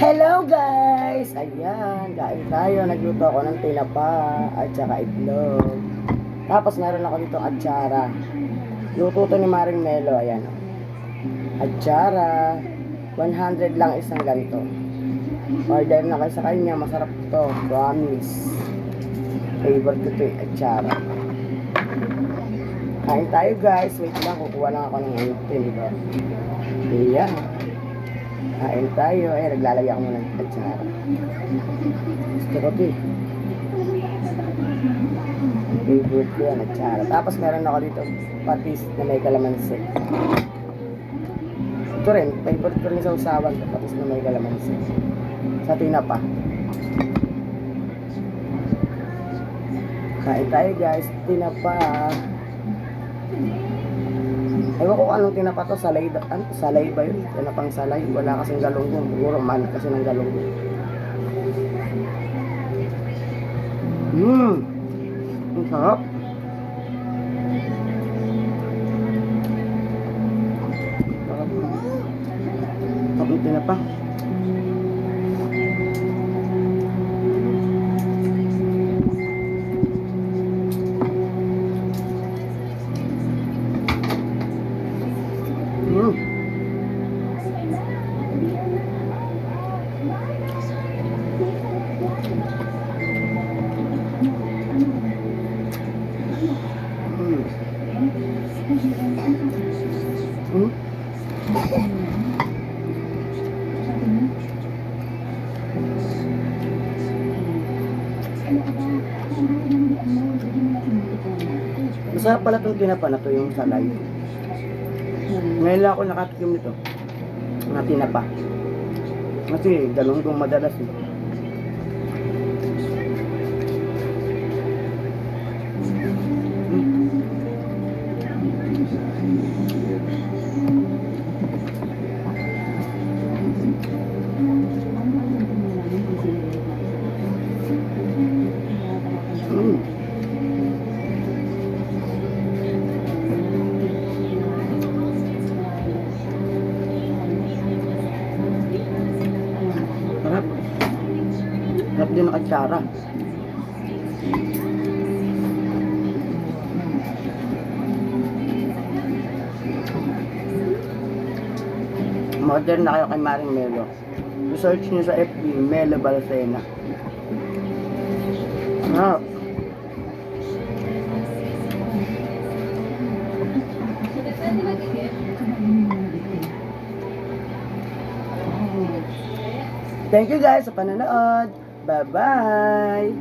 Hello guys! Ayan, kain tayo. Nagluto ako ng tinapa at saka itlog. Tapos meron ako dito atsara. Luto to ni Maring Melo. Ayan. Atsara. 100 lang isang ganito. Order na kayo sa kanya. Masarap to. Promise. Favorite ko to eh. Atsara. Kain tayo guys. Wait lang. Kukuha lang ako ng tinapa. Ayan. Kain tayo. Naglalagay ako muna ng atsara. Gusto ko ito eh. Favorite ko yan, atsara. Tapos meron ako dito patis na may kalamansi. Ito rin, favorite ko rin sa usawan ko, patis na may kalamansi. Sa tinapa. Kain tayo guys, tinapa. Ewan ko anong tinapa to, salay ba yun? Tinapang salay, wala kasing galunggong. Siguro mahal kasi ng galunggong. Ang sarap. Sarap ng tinapa. Masarap pala itong tinapa na to, yung salay. Ngayon lang ako nakatikim nito na tinapa. Kasi galunggong madalas eh. Sarap. Sarap din ang atsara. Order na kayo kay Maring Melo. Search nyo sa FB, Melo Balsena. Sarap. Thank you guys sa panonood. Bye-bye!